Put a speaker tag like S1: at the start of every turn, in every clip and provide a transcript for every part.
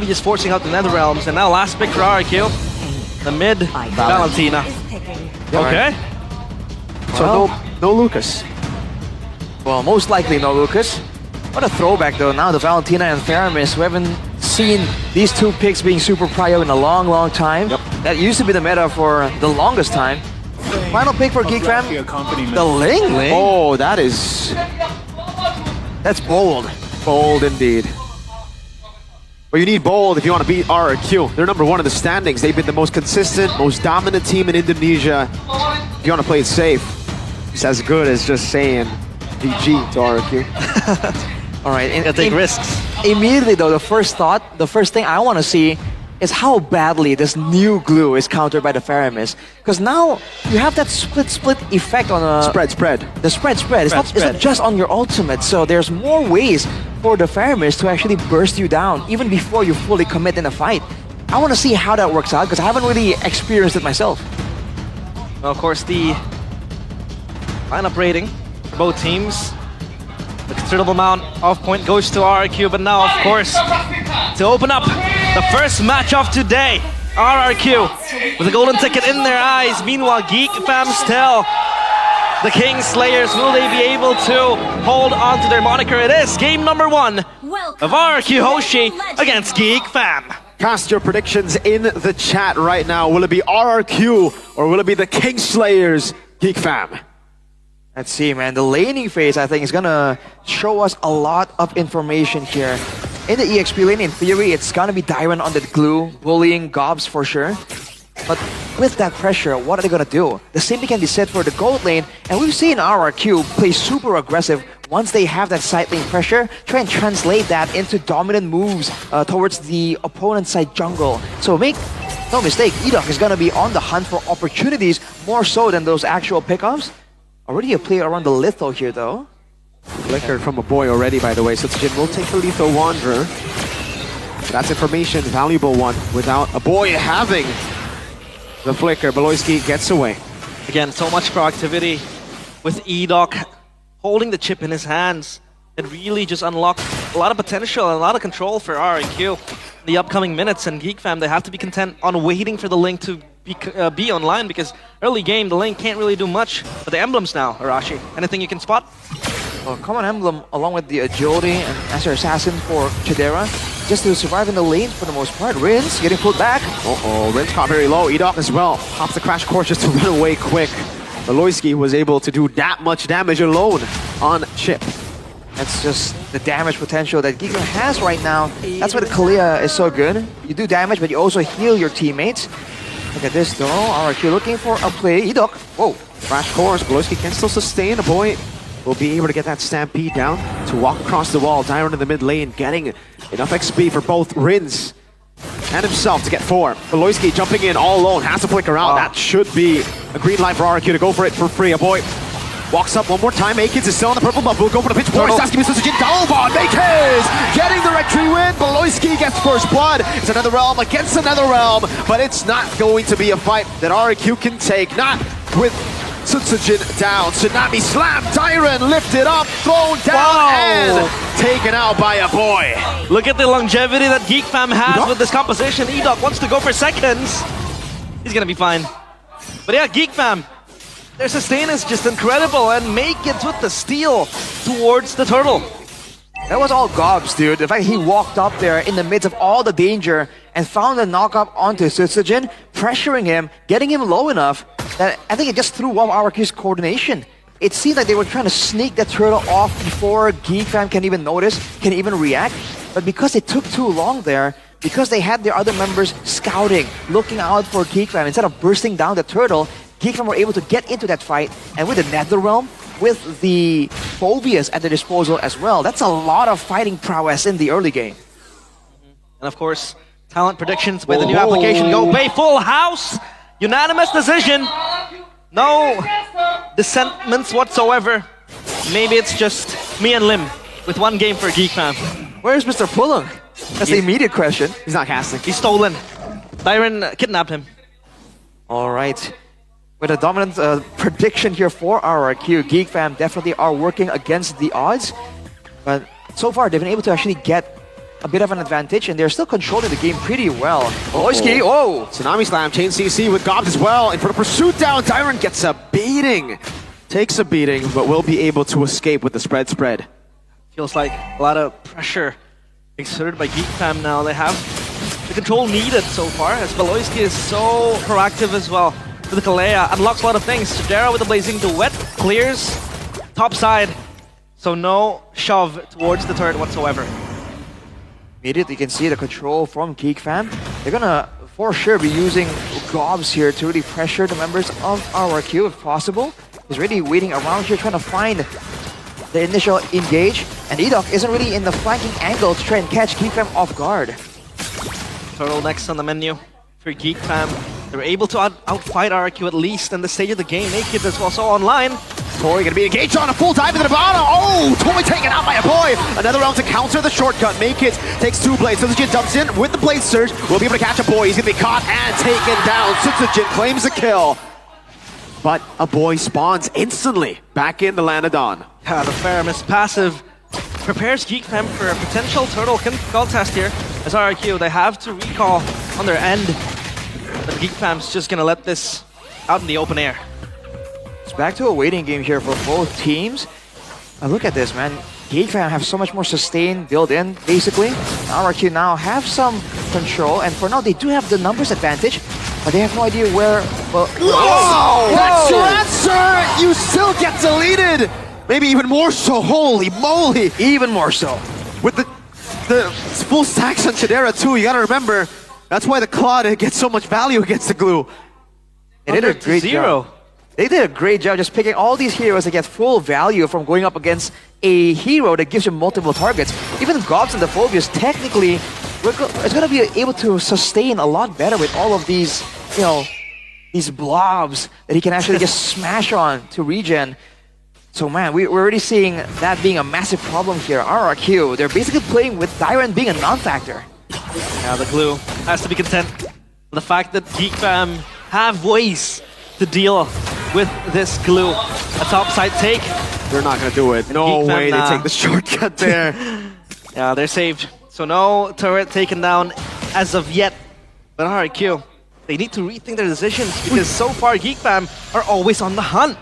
S1: just forcing out the Nether Realms. And now last pick for RRQ. The mid, Valentina. Okay.
S2: So no Lucas.
S3: Well, most likely no Lucas. What a throwback though. Now the Valentina and Theramis. We haven't seen these two picks being super prio in a long time.
S2: Yep.
S3: That used to be the meta for the longest time. Final pick for Geek Fam. The Ling Ling.
S2: Oh, that's bold. Bold indeed. But you need bold if you want to beat RRQ. They're number 1 in the standings. They've been the most consistent, most dominant team in Indonesia. If you want to play it safe, it's as good as just saying GG to RRQ.
S3: All right.
S1: Gotta take risks.
S3: Immediately though, the first thing I want to see is how badly this new glue is countered by the Theramis. Because now you have that split effect on a...
S2: Spread.
S3: The spread. It's not just on your ultimate, so there's more ways for the Theramis to actually burst you down even before you fully commit in a fight. I want to see how that works out because I haven't really experienced it myself.
S1: Well, of course, the lineup rating for both teams. A considerable amount of point goes to RRQ, but now, of course, to open up the first match of today, RRQ with a golden ticket in their eyes. Meanwhile, Geek Fam still the King Slayers. Will they be able to hold on to their moniker? It is game number 1 of RRQ Hoshi against Geek Fam.
S2: Cast your predictions in the chat right now. Will it be RRQ or will it be the King Slayers, Geek Fam?
S3: Let's see, man. The laning phase, I think, is gonna show us a lot of information here. In the EXP lane, in theory, it's gonna be Dyron on the glue, bullying Gobs for sure. But with that pressure, what are they gonna do? The same thing can be said for the gold lane, and we've seen RRQ play super aggressive once they have that side lane pressure, try and translate that into dominant moves towards the opponent's side jungle. So make no mistake, Edok is gonna be on the hunt for opportunities more so than those actual pickups. Already a play around the Litho here though.
S2: Flickered from a boy already, by the way, so Jin will take the Lethal Wanderer. That's information, valuable one, without a boy having the flicker. Beloyski gets away.
S1: Again, so much proactivity with Edok holding the chip in his hands. It really just unlocked a lot of potential and a lot of control for RRQ in the upcoming minutes. And Geek Fam, they have to be content on waiting for the Link to be online, because early game, the Link can't really do much. But the emblems now, Arashi, anything you can spot?
S3: Well, common emblem along with the agility and Master Assassin for Chidera, just to survive in the lane for the most part. Rins getting pulled back.
S2: Rins caught very low. Edok as well. Pops the crash course just to run away quick. Beloyski was able to do that much damage alone on Chip.
S3: That's just the damage potential that Geek Fam has right now. That's why the Kalia is so good. You do damage, but you also heal your teammates. Look at this though. RRQ looking for a play. Edok. Whoa.
S2: Crash course. Beloyski can still sustain. A boy will be able to get that stampede down to walk across the wall. Dyron in the mid lane getting enough XP for both Rins and himself to get 4. Beloyski jumping in all alone, has to flicker out. That should be a green light for RRQ to go for it for free. A boy walks up one more time. Akids is still on the purple buff. We'll go for the pitch force. Sasuke misses Jin. Dalbon. Akids getting the rectory win. Beloyski gets first blood. It's another realm against another realm, but it's not going to be a fight that RRQ can take. Not with Sutsujin down. Tsunami slam. Dyron lifted up, thrown down, and taken out by a boy.
S1: Look at the longevity that Geek Fam has with this composition. Edok wants to go for seconds. He's gonna be fine. But yeah, Geek Fam, their sustain is just incredible, and make it with the steal towards the turtle.
S3: That was all Gobs, dude. The fact he walked up there in the midst of all the danger and found a knockup onto Sutsujin, pressuring him, getting him low enough that I think it just threw off RRQ's coordination. It seemed like they were trying to sneak the turtle off before Geek Fam can even notice, can even react. But because it took too long there, because they had their other members scouting, looking out for Geek Fam, instead of bursting down the turtle, Geek Fam were able to get into that fight. And with the Netherrealm, with the Phobias at their disposal as well, that's a lot of fighting prowess in the early game.
S1: And of course, talent predictions with the new application. Go Bay, full house! Unanimous decision. No dissentments whatsoever. Maybe it's just me and Lim with one game for Geek Fam.
S3: Where's Mr. Pulung? That's the immediate question.
S2: He's not casting.
S1: He's stolen. Dyron kidnapped him.
S3: All right. With a dominant prediction here for RRQ, Geek Fam definitely are working against the odds. But so far, they've been able to actually get a bit of an advantage, and they're still controlling the game pretty well. Oloyski, oh!
S2: Tsunami Slam, Chain CC with Gobs as well. And for the pursuit down, Dyron gets a beating. Takes a beating, but will be able to escape with the spread.
S1: Feels like a lot of pressure exerted by Geek Fam now. They have the control needed so far, as Beloyski is so proactive as well. With the Kalea, unlocks a lot of things. Shadera with the Blazing Duet, clears top side. So no shove towards the turret whatsoever.
S3: Immediately, you can see the control from Geek Fam. They're gonna, for sure, be using Gobs here to really pressure the members of RRQ if possible. He's really waiting around here, trying to find the initial engage. And Edok isn't really in the flanking angle to try and catch Geek Fam off guard.
S1: Turtle next on the menu for Geek Fam. They're able to outfight RRQ at least in the stage of the game. Naked is also online.
S2: Toy gonna be engaged on a full dive into the bottom. Oh, Toy taken out by a boy. Another round to counter the shortcut. Make it takes 2 blades. Sutsujin dumps in with the blade surge. Will be able to catch a boy. He's gonna be caught and taken down. Sutsujin claims the kill. But a boy spawns instantly back in the Lanadon.
S1: Yeah, the Faramis passive prepares Geek Fam for a potential turtle contest here. As RRQ, they have to recall on their end. But Geek Fam's just gonna let this out in the open air.
S3: It's back to a waiting game here for both teams. Look at this, man. Geek Fam have so much more sustain built in, basically. RRQ now have some control, and for now they do have the numbers advantage, but they have no idea where... Well,
S2: whoa! That's your answer! You still get deleted! Maybe even more so, holy moly!
S3: even more so.
S2: With the full stacks on Shadera too, you gotta remember, that's why the Claude gets so much value against the glue.
S3: They did a great job. They did a great job just picking all these heroes that get full value from going up against a hero that gives you multiple targets. Even Gobs and the Phobias, technically, it's going to be able to sustain a lot better with all of these, you know, these blobs that he can actually just smash on to regen. So man, we're already seeing that being a massive problem here. RRQ, they're basically playing with Dyron being a non-factor.
S1: Now the glue has to be content with the fact that Geek Fam have ways to deal with this glue. A topside take.
S2: They're not gonna do it. No way they take the shortcut there.
S1: Yeah, they're saved. So no turret taken down as of yet. But RRQ, they need to rethink their decisions because so far Geek Fam are always on the hunt.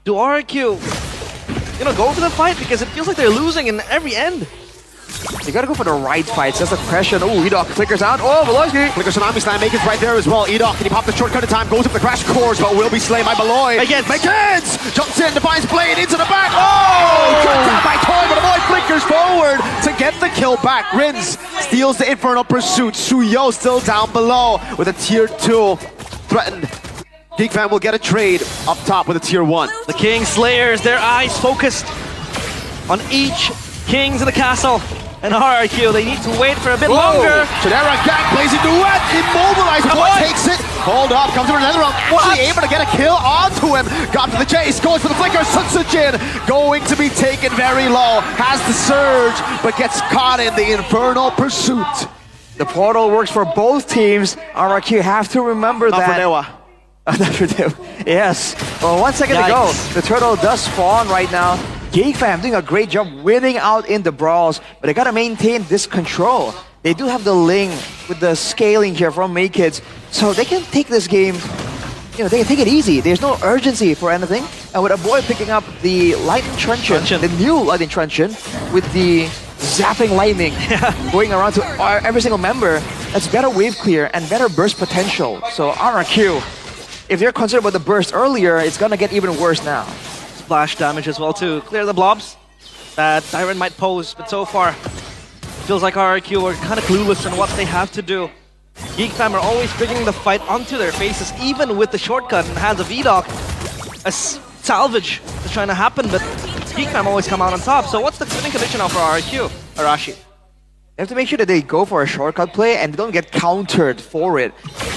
S1: Do RRQ, you know, go for the fight because it feels like they're losing in every end.
S3: You gotta go for the right fights. That's the question. Oh, Edok flickers out. Oh, Beloyski.
S2: Flicker Tsunami Slam, make it right there as well. Edok, can he pop the shortcut in time? Goes up the crash course, but will be slain by Beloy.
S1: Again.
S2: Makens! Jumps in, Defiance Blade into the back. Oh! Cut down by Toy, but Beloy flickers forward to get the kill back. Rins steals the Infernal Pursuit. Suyo still down below with a tier 2 threatened. Geek Fam will get a trade up top with a tier 1.
S1: The King Slayers, their eyes focused on each Kings in the castle. And RRQ, they need to wait for a bit longer.
S2: Shadera gang, Blazing Duet, immobilized. Boy takes it. Hold up, comes to another round. Actually able to get a kill onto him. Got to the chase, goes for the flicker. Sutsujin going to be taken very low. Has the surge, but gets caught in the Infernal Pursuit.
S3: The portal works for both teams. RRQ have to remember
S2: Not
S3: that.
S2: for Dewa.
S3: Not for Dewa. Yes. Well, 1 second to go. The turtle does spawn right now. Geek Fam doing a great job winning out in the brawls, but they gotta maintain this control. They do have the Ling with the scaling here from Maykids, so they can take this game, you know, they can take it easy. There's no urgency for anything. And with a boy picking up the Lightning Truncheon, the new Lightning Truncheon, with the zapping lightning going around to every single member, that's better wave clear and better burst potential. So RRQ, if they're concerned about the burst earlier, it's gonna get even worse now.
S1: Splash damage as well to clear the blobs that Dyron might pose, but so far it feels like RRQ are kind of clueless on what they have to do. Geek Fam are always bringing the fight onto their faces, even with the shortcut in the hands of Edok. A salvage is trying to happen, but Geek Fam always come out on top. So what's the winning condition now for RRQ, Arashi?
S3: They have to make sure that they go for a shortcut play and they don't get countered for it.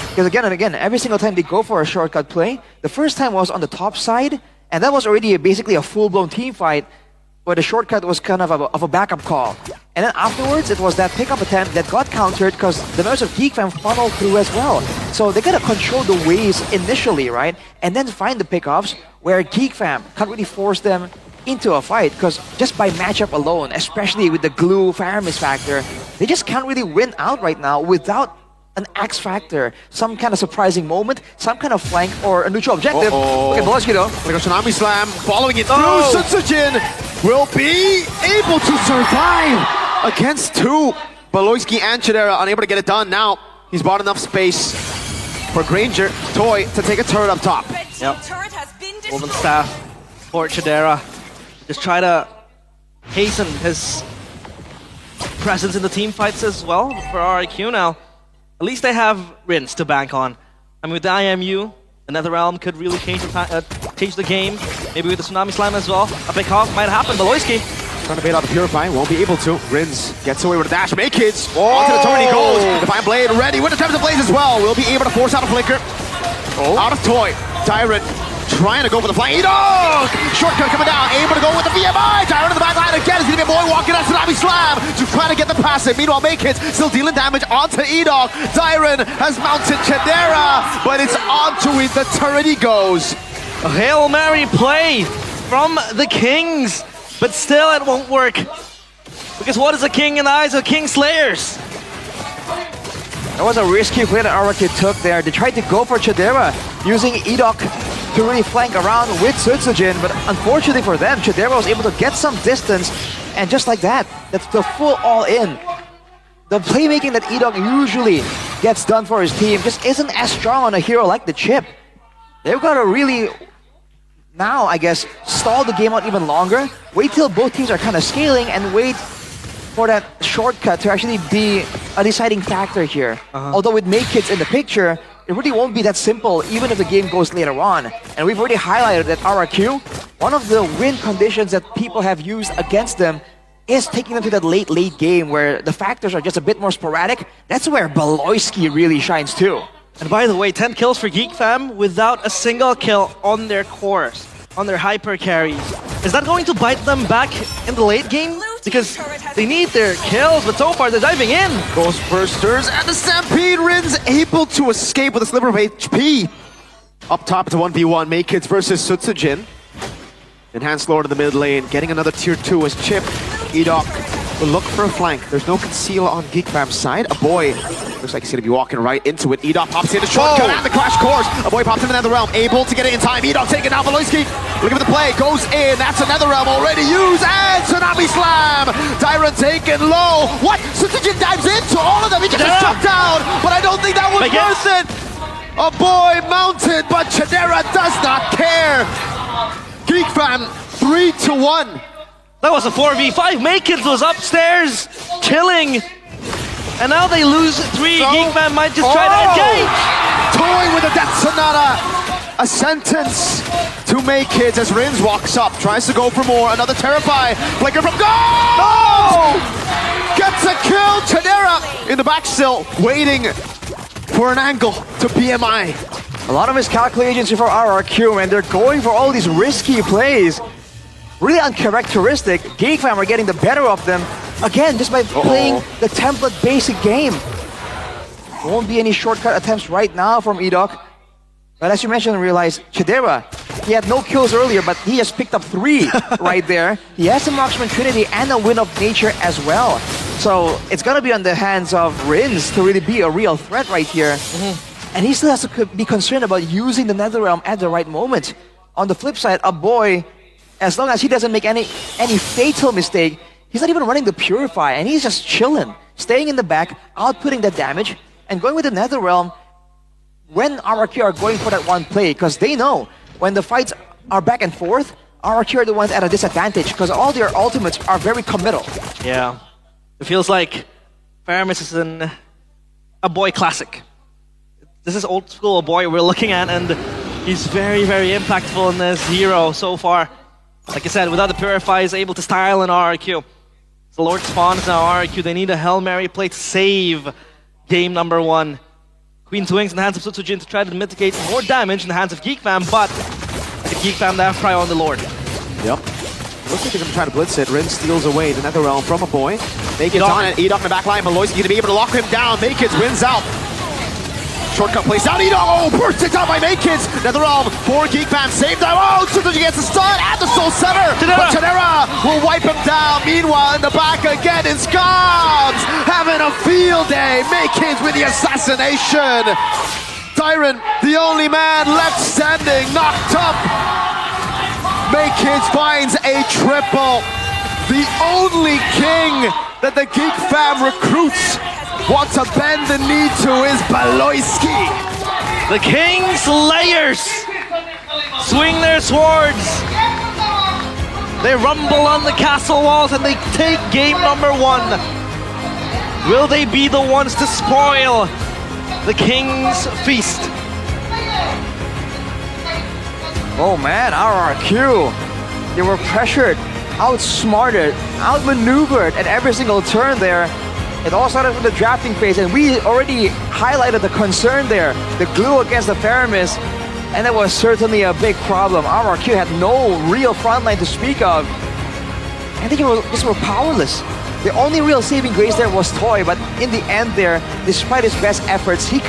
S3: Because again and again, every single time they go for a shortcut play, the first time was on the top side, and that was already basically a full-blown team fight where the shortcut was kind of a backup call. And then afterwards, it was that pickup attempt that got countered because the members of Geek Fam funneled through as well. So they gotta control the waves initially, right? And then find the pickups where Geek Fam can't really force them into a fight because just by matchup alone, especially with the glue Faramis factor, they just can't really win out right now without an X factor, some kind of surprising moment, some kind of flank or a neutral objective. Look at Bolosky though.
S2: There goes Tsunami Slam, following it through.
S3: Oh.
S2: Sutsujin will be able to survive against two. Baloyski and Chidera unable to get it done. Now he's bought enough space for Granger, Toy to take a turret up top.
S1: Yep. Golden Staff for Chidera. Just try to hasten his presence in the team fights as well for RIQ now. At least they have Rinse to bank on. I mean, with the IMU, the Netherrealm could really change the game. Maybe with the Tsunami Slam as well. A big hop might happen. Baloyski
S2: trying to bait out the Purify, won't be able to. Rins gets away with a dash. Make kids. Onto the turret he goes. Defiant Blade ready with the Tremors of Blaze as well. Will be able to force out a Flicker. Out of Toy. Tyrant trying to go for the flank. E-Dog! Shortcut coming down. Able to go with the VMI. Tyrant in the back line again. Is going to be a boy walking out Tsunami Slam to try to get the passive. Meanwhile, Make Kids still dealing damage onto E-Dog. Tyron has mounted Chidera, but it's onto it. The turret he goes.
S1: A Hail Mary play from the Kings, but still it won't work. Because what is a king in the eyes of King Slayers?
S3: That was a risky play that RIQ took there. They tried to go for Chidera using E-Dog to really flank around with Sutsujin, but unfortunately for them, Chidera was able to get some distance, and just like that, that's the full all-in. The playmaking that E-Dog usually gets done for his team just isn't as strong on a hero like the Chip. They've got to really, now I guess, stall the game out even longer, wait till both teams are kind of scaling, and wait for that shortcut to actually be a deciding factor here. Although with Make Kids in the picture, it really won't be that simple even if the game goes later on. And we've already highlighted that RRQ, one of the win conditions that people have used against them is taking them to that late game where the factors are just a bit more sporadic. That's where Baloyski really shines too.
S1: And by the way, 10 kills for Geek Fam without a single kill on their cores, on their hyper carries. Is that going to bite them back in the late game? Because they need their kills, but so far they're diving in.
S2: Ghostbursters and the Stampede. Rins able to escape with a sliver of HP. Up top, it's a 1v1. Make Kids versus Sutsujin. Enhanced Lord in the mid lane, getting another tier 2 as Chip. E-Dog will look for a flank. There's no conceal on Geek Fam's side. A boy looks like he's going to be walking right into it. E-Dog pops in the shortcut and the crash course. A boy pops into Netherrealm, able to get it in time. E-Dog taking out Baloyski. Looking for the play, goes in. That's a Netherrealm already used. And Tsunami Slam. Tyron taken low. What? Sutsujin dives into all of them. He just gets shut down. But I don't think that was worth it. A boy mounted, but Chidera does not care. Geek Fam 3-1.
S1: That was a 4v5. Makins was upstairs, chilling. And now they lose 3. Geek Fam might just try to engage.
S2: Toy with a Death Sonata. A sentence to Make Kids as Rins walks up, tries to go for more. Another Terrify. Flicker from goal! Gets a kill. Chidera in the back still, waiting for an angle to BMI.
S3: A lot of miscalculations for RRQ, and they're going for all these risky plays. Really uncharacteristic. Geek Fam are getting the better of them, again, just by playing the template basic game. Won't be any shortcut attempts right now from E-Dog. But as you mentioned, realize Chidera, he had no kills earlier, but he has picked up 3 right there. He has a Marksman Trinity and a Wind of Nature as well. So it's gonna be on the hands of Rins to really be a real threat right here. And he still has to be concerned about using the Netherrealm at the right moment. On the flip side, a boy, as long as he doesn't make any fatal mistake, he's not even running the Purify, and he's just chilling, staying in the back, outputting that damage, and going with the Netherrealm when RRQ are going for that one play, because they know when the fights are back and forth, RRQ are the ones at a disadvantage, because all their ultimates are very committal.
S1: Yeah. It feels like Faramis is in a boy classic. This is old school boy we're looking at, and he's very, very impactful in this hero so far. Like I said, without the Purify, he's able to style in RRQ. The Lord spawns now RRQ. They need a Hail Mary play to save game number 1. Queen's Wings in the hands of Sutsujin to try to mitigate more damage in the hands of Geek Fam, but the Geek Fam, they have prio on the Lord.
S2: Yep. Looks like they're going to try to blitz it. Rin steals away the Netherrealm from a boy. Make it on it. E-Dog in the back line. Maloy's going to be able to lock him down. Make it wins out. Shortcut plays down. Oh, bursted down by Makids. NetherRealm, 4 Geek Band saved them. Oh, Tsuzuji gets the stun and the Soul Sever. But Chidera will wipe him down. Meanwhile, in the back again is Gobs having a field day. Makids with the assassination. Tyrant, the only man left standing, knocked up. Makids finds a triple. The only king that the Geek fam recruits want to bend the knee to is Baloyski.
S1: The King Slayers swing their swords. They rumble on the castle walls and they take game number 1. Will they be the ones to spoil the King's feast?
S3: Oh man, RRQ. They were pressured, outsmarted, outmaneuvered at every single turn there. It all started with the drafting phase, and we already highlighted the concern there. The glue against the Theramis, and that was certainly a big problem. RRQ had no real frontline to speak of. I think just were powerless. The only real saving grace there was Toy, but in the end there, despite his best efforts, he